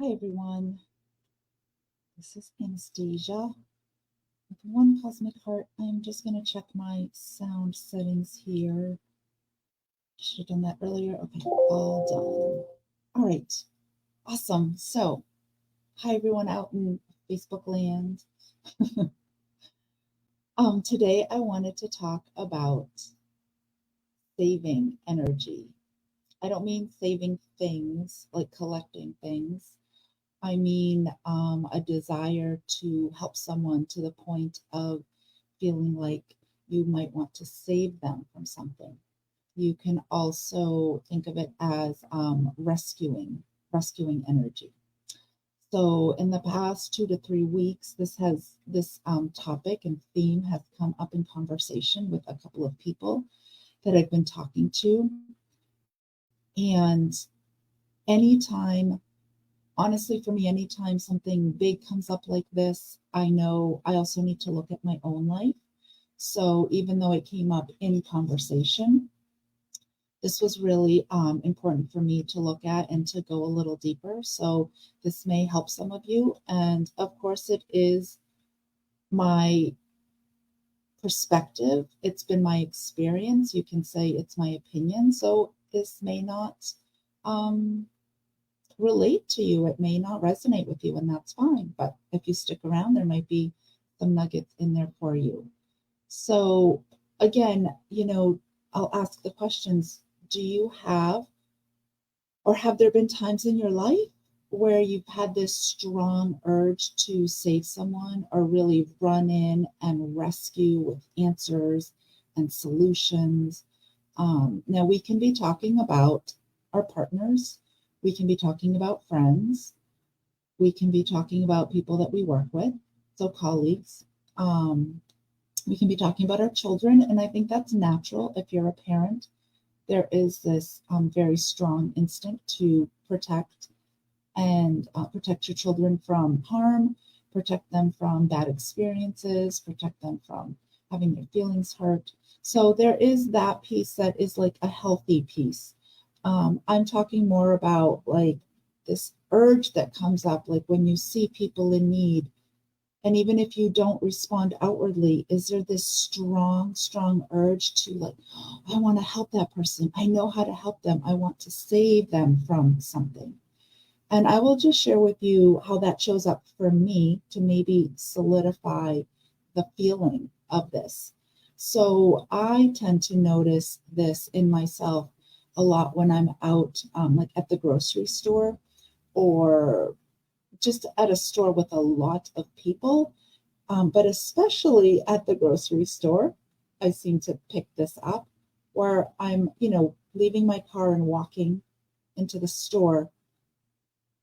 Hi everyone, this is Anastasia with One Cosmic Heart. I'm just going to check my sound settings here. Should have done that earlier. Okay, all done. All right, awesome. So, hi everyone out in Facebook land. Today I wanted to talk about saving energy. I don't mean saving things like collecting things. I mean, a desire to help someone to the point of feeling like you might want to save them from something. You can also think of it as rescuing energy. So, in the past 2 to 3 weeks, this topic and theme has come up in conversation with a couple of people that I've been talking to, and anytime honestly, for me, anytime something big comes up like this, I know I also need to look at my own life. So even though it came up in conversation, this was really important for me to look at and to go a little deeper. So this may help some of you. And of course, it is my perspective, it's been my experience. You can say it's my opinion. So this may not. Um, Relate to you. It may not resonate with you, and that's fine. But if you stick around, there might be some nuggets in there for you. So, again, I'll ask the questions. Do you have, or have there been times in your life where you've had this strong urge to save someone or really run in and rescue with answers and solutions? Now, we can be talking about our partners, we can be talking about friends, we can be talking about people that we work with, so colleagues. Um, we can be talking about our children, and I think that's natural. If you're a parent, there is this very strong instinct to protect your children from harm, protect them from bad experiences, protect them from having their feelings hurt. So there is that piece that is like a healthy piece. I'm talking more about like this urge that comes up, like when you see people in need. And even if you don't respond outwardly, is there this strong urge to like, I want to help that person. I know how to help them. I want to save them from something. And I will just share with you how that shows up for me to maybe solidify the feeling of this. So I tend to notice this in myself a lot when I'm out, like at the grocery store or just at a store with a lot of people. But especially at the grocery store, I seem to pick this up where I'm, leaving my car and walking into the store,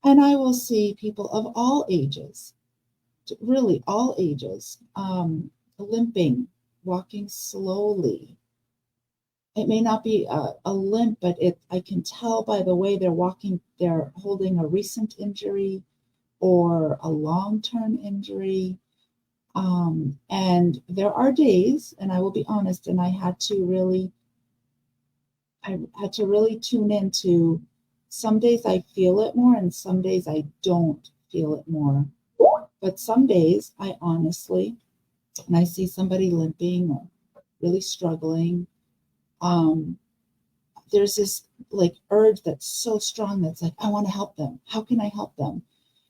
and I will see people of all ages, really all ages, limping, walking slowly. It may not be a limp, but I can tell by the way they're walking, they're holding a recent injury or a long-term injury. And there are days, and I will be honest, and I had to really tune into some days I feel it more and some days I don't feel it more. But some days I honestly, when I see somebody limping or really struggling, um, there's this like urge that's so strong that's like, I want to help them. How can I help them?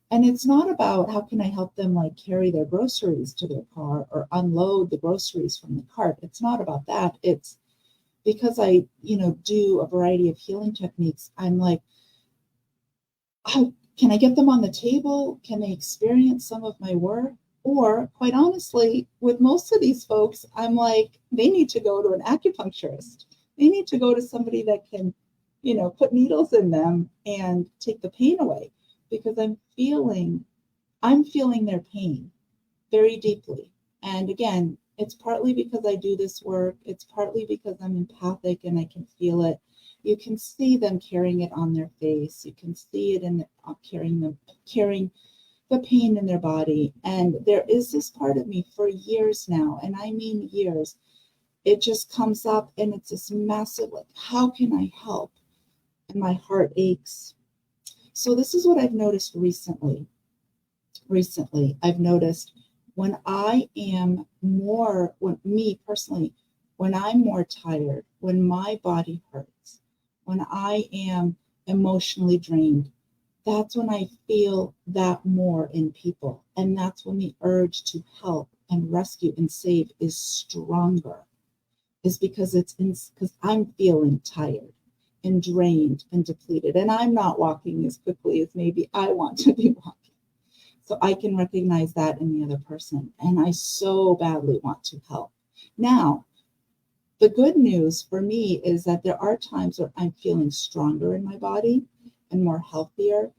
And it's not about how can I help them like carry their groceries to their car or unload the groceries from the cart. It's not about that. It's because I, do a variety of healing techniques. I'm like, how can I get them on the table? Can they experience some of my work? Or quite honestly, with most of these folks, I'm like, they need to go to an acupuncturist. They need to go to somebody that can, put needles in them and take the pain away because I'm feeling their pain very deeply. And again, it's partly because I do this work, it's partly because I'm empathic and I can feel it. You can see them carrying it on their face. You can see it in carrying the pain in their body. And there is this part of me for years now, and I mean years. It just comes up and it's this massive, like, how can I help? And my heart aches. So this is what I've noticed recently. I've noticed when I am more, me personally, when I'm more tired, when my body hurts, when I am emotionally drained, that's when I feel that more in people. And that's when the urge to help and rescue and save is stronger, is because because I'm feeling tired and drained and depleted. And I'm not walking as quickly as maybe I want to be walking. So I can recognize that in the other person. And I so badly want to help. Now, the good news for me is that there are times where I'm feeling stronger in my body and more healthier.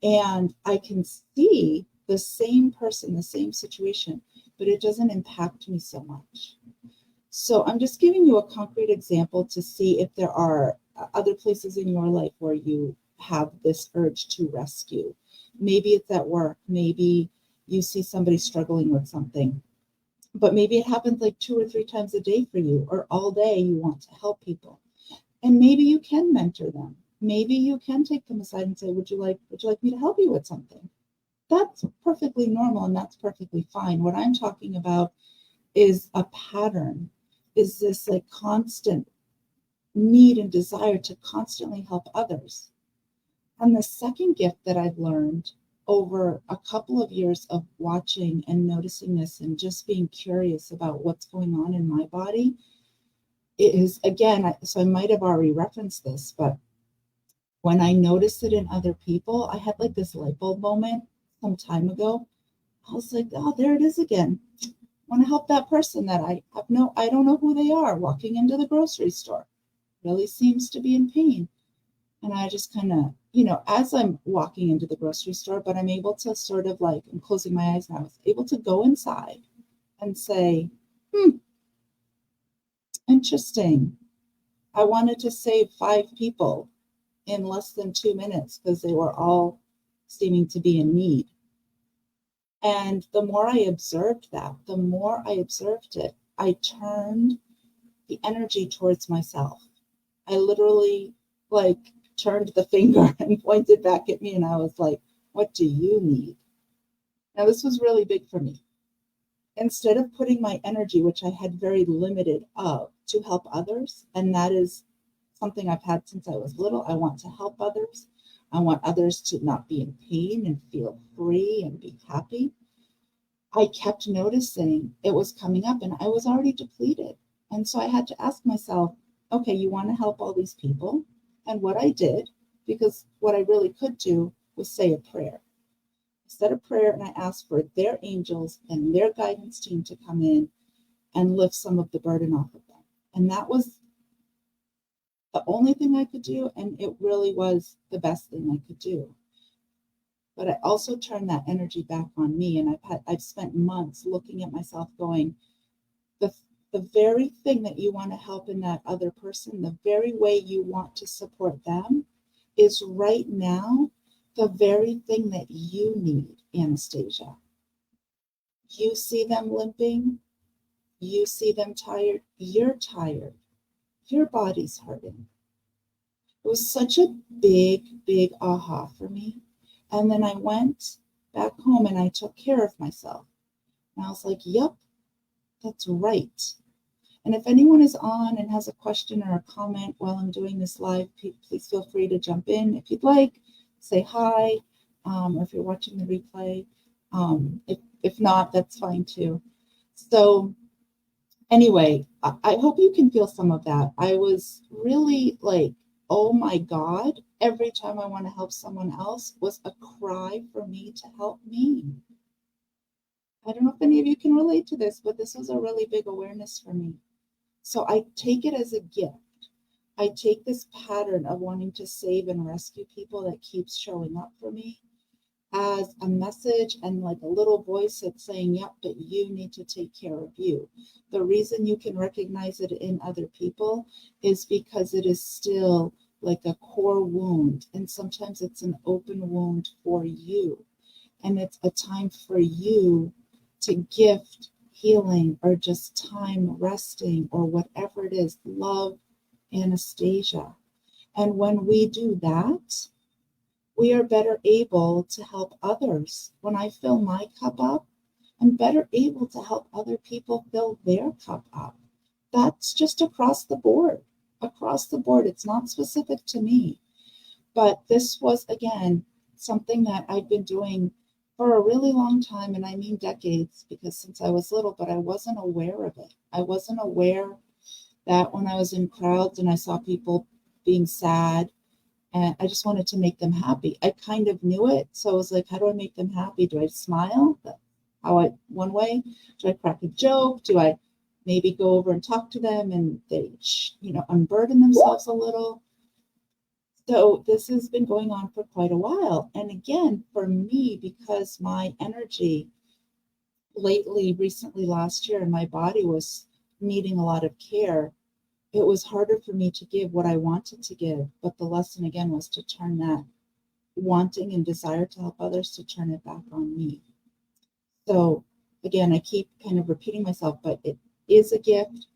And I can see the same person, the same situation, but it doesn't impact me so much. So I'm just giving you a concrete example to see if there are other places in your life where you have this urge to rescue. Maybe it's at work. Maybe you see somebody struggling with something, but maybe it happens like 2 or 3 times a day for you, or all day you want to help people. And maybe you can mentor them. Maybe you can take them aside and say, would you like me to help you with something? That's perfectly normal and that's perfectly fine. What I'm talking about is a pattern, is this like constant need and desire to constantly help others. And the second gift that I've learned over a couple of years of watching and noticing this and just being curious about what's going on in my body is, again, so I might have already referenced this, but when I noticed it in other people, I had like this light bulb moment some time ago. I was like, oh, there it is again. I want to help that person that I don't know who they are, walking into the grocery store. Really seems to be in pain. And I just kind of, as I'm walking into the grocery store, but I'm able to sort of like, I'm closing my eyes now, I was able to go inside and say, interesting. I wanted to save 5 people in less than 2 minutes because they were all seeming to be in need. And the more I observed that, the more I observed it, I turned the energy towards myself. I literally turned the finger and pointed back at me, and I was like, what do you need? Now, this was really big for me. Instead of putting my energy, which I had very limited of, to help others, and that is something I've had since I was little. I want to help others. I want others to not be in pain and feel free and be happy. I kept noticing it was coming up and I was already depleted. And so I had to ask myself, okay, you want to help all these people? And what I did, because what I really could do was say a prayer. I said a prayer and I asked for their angels and their guidance team to come in and lift some of the burden off of them. And that was the only thing I could do, and it really was the best thing I could do. But I also turned that energy back on me, and I've spent months looking at myself going, the very thing that you want to help in that other person, the very way you want to support them is right now the very thing that you need, Anastasia. You see them limping, you see them tired, you're tired, your body's hurting. It was such a big, big aha for me. And then I went back home and I took care of myself. And I was like, yep, that's right. And if anyone is on and has a question or a comment while I'm doing this live, please feel free to jump in. If you'd like, say hi, or if you're watching the replay. If not, that's fine too. So anyway, I hope you can feel some of that. I was really like, oh my God, every time I want to help someone else was a cry for me to help me. I don't know if any of you can relate to this, but this was a really big awareness for me. So I take it as a gift. I take this pattern of wanting to save and rescue people that keeps showing up for me as a message and like a little voice that's saying, yep, but you need to take care of you. The reason you can recognize it in other people is because it is still like a core wound. And sometimes it's an open wound for you. And it's a time for you to gift healing or just time resting or whatever it is. Love Anastasia. And when we do that, we are better able to help others. When I fill my cup up, I'm better able to help other people fill their cup up. That's just across the board. Across the board. It's not specific to me. But this was, again, something that I've been doing for a really long time, and I mean decades, because since I was little, but I wasn't aware of it. I wasn't aware that when I was in crowds and I saw people being sad, and I just wanted to make them happy. I kind of knew it, so I was like, how do I make them happy? Do I smile? One way? Do I crack a joke? Do I maybe go over and talk to them and they, unburden themselves a little? So this has been going on for quite a while. And again, for me, because my energy recently last year, and my body was needing a lot of care, it was harder for me to give what I wanted to give. But the lesson again was to turn that wanting and desire to help others, to turn it back on me. So again, I keep kind of repeating myself, but it is a gift.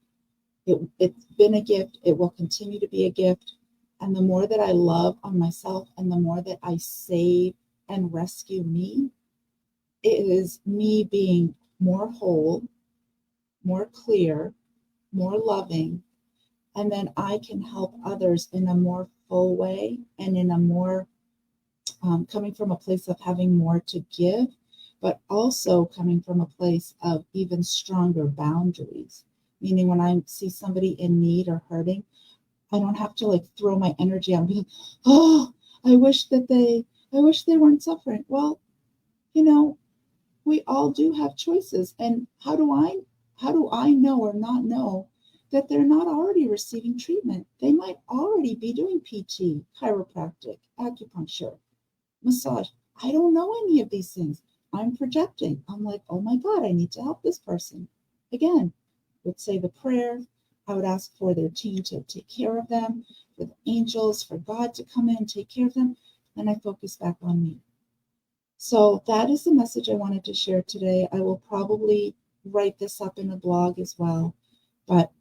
It's been a gift. It will continue to be a gift. And the more that I love on myself and the more that I save and rescue me, it is me being more whole, more clear, more loving, and then I can help others in a more full way and in a more coming from a place of having more to give, but also coming from a place of even stronger boundaries. Meaning when I see somebody in need or hurting, I don't have to like throw my energy out and be like, oh, I wish they weren't suffering. Well, we all do have choices. And how do I know or not know that they're not already receiving treatment? They might already be doing PT, chiropractic, acupuncture, massage. I don't know any of these things. I'm projecting. I'm like, oh my God, I need to help this person. Again, would say the prayer. I would ask for their team to take care of them, for the angels, for God to come in and take care of them. And I focus back on me. So that is the message I wanted to share today. I will probably write this up in a blog as well. But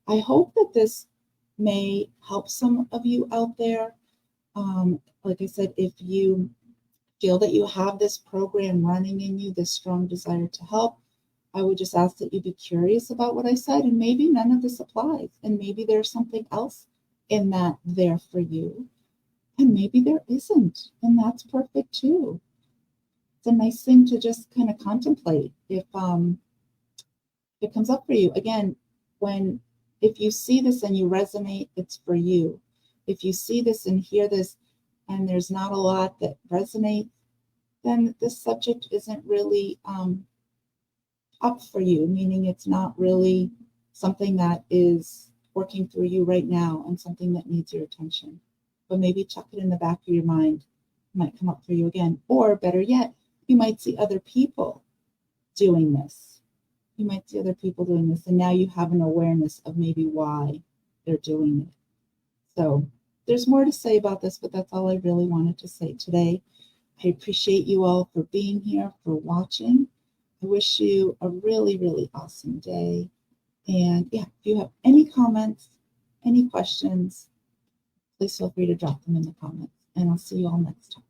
I hope that this may help some of you out there. Like I said, if you feel that you have this program running in you, this strong desire to help, I would just ask that you be curious about what I said, and maybe none of this applies, and maybe there's something else in that there for you, and maybe there isn't, and that's perfect too. It's a nice thing to just kind of contemplate if it comes up for you. Again, if you see this and you resonate, it's for you. If you see this and hear this and there's not a lot that resonates, then this subject isn't really up for you, meaning it's not really something that is working through you right now and something that needs your attention. But maybe chuck it in the back of your mind. It might come up for you again. Or better yet, you might see other people doing this. You might see other people doing this, and now you have an awareness of maybe why they're doing it. So there's more to say about this, but that's all I really wanted to say today. I appreciate you all for being here, for watching. I wish you a really, really awesome day. And yeah, if you have any comments, any questions, please feel free to drop them in the comments. And I'll see you all next time.